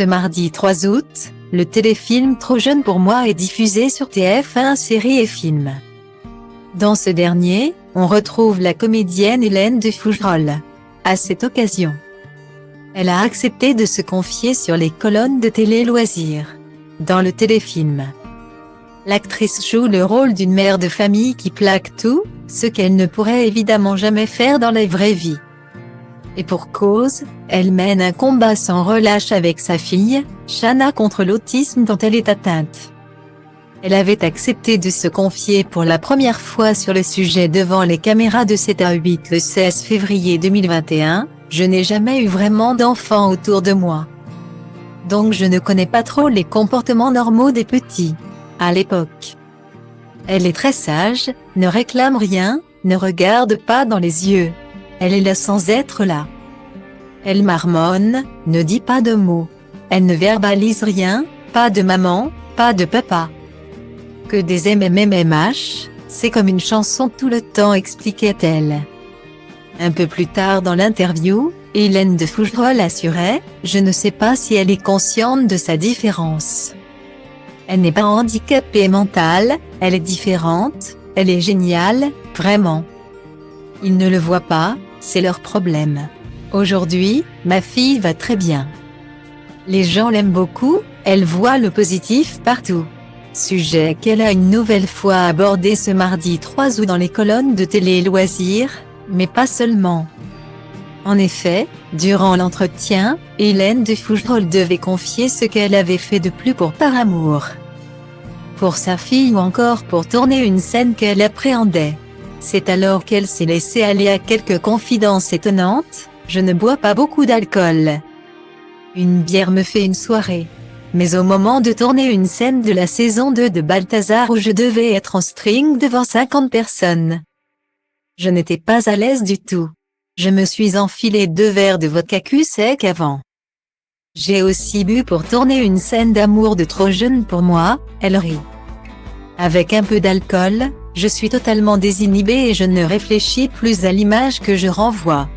Ce mardi 3 août, le téléfilm Trop jeune pour moi est diffusé sur TF1 Séries et Films. Dans ce dernier, on retrouve la comédienne Hélène de Fougerolles. À cette occasion, elle a accepté de se confier sur les colonnes de télé-loisirs. Dans le téléfilm, l'actrice joue le rôle d'une mère de famille qui plaque tout, ce qu'elle ne pourrait évidemment jamais faire dans la vraie vie. Et pour cause, elle mène un combat sans relâche avec sa fille, Shanna, contre l'autisme dont elle est atteinte. Elle avait accepté de se confier pour la première fois sur le sujet devant les caméras de 7 à 8 le 16 février 2021, « Je n'ai jamais eu vraiment d'enfants autour de moi. Donc je ne connais pas trop les comportements normaux des petits. À l'époque, elle est très sage, ne réclame rien, ne regarde pas dans les yeux. Elle est là sans être là. Elle marmonne, ne dit pas de mots. Elle ne verbalise rien, pas de maman, pas de papa. Que des MMMH, c'est comme une chanson tout le temps, expliquait-elle. Un peu plus tard dans l'interview, Hélène de Fougerolles assurait « Je ne sais pas si elle est consciente de sa différence. Elle n'est pas handicapée mentale, elle est différente, elle est géniale, vraiment. Ils ne le voient pas, c'est leur problème. Aujourd'hui, ma fille va très bien. Les gens l'aiment beaucoup, elle voit le positif partout. » Sujet qu'elle a une nouvelle fois abordé ce mardi 3 août dans les colonnes de télé-loisirs, mais pas seulement. En effet, durant l'entretien, Hélène de Fougerolles devait confier ce qu'elle avait fait de plus par amour pour sa fille ou encore pour tourner une scène qu'elle appréhendait. C'est alors qu'elle s'est laissée aller à quelques confidences étonnantes. « Je ne bois pas beaucoup d'alcool. Une bière me fait une soirée. Mais au moment de tourner une scène de la saison 2 de Balthazar où je devais être en string devant 50 personnes, je n'étais pas à l'aise du tout. Je me suis enfilé 2 verres de vodka cul sec avant. J'ai aussi bu pour tourner une scène d'amour de Trop jeune pour moi, elle rit. Avec un peu d'alcool, je suis totalement désinhibée et je ne réfléchis plus à l'image que je renvoie.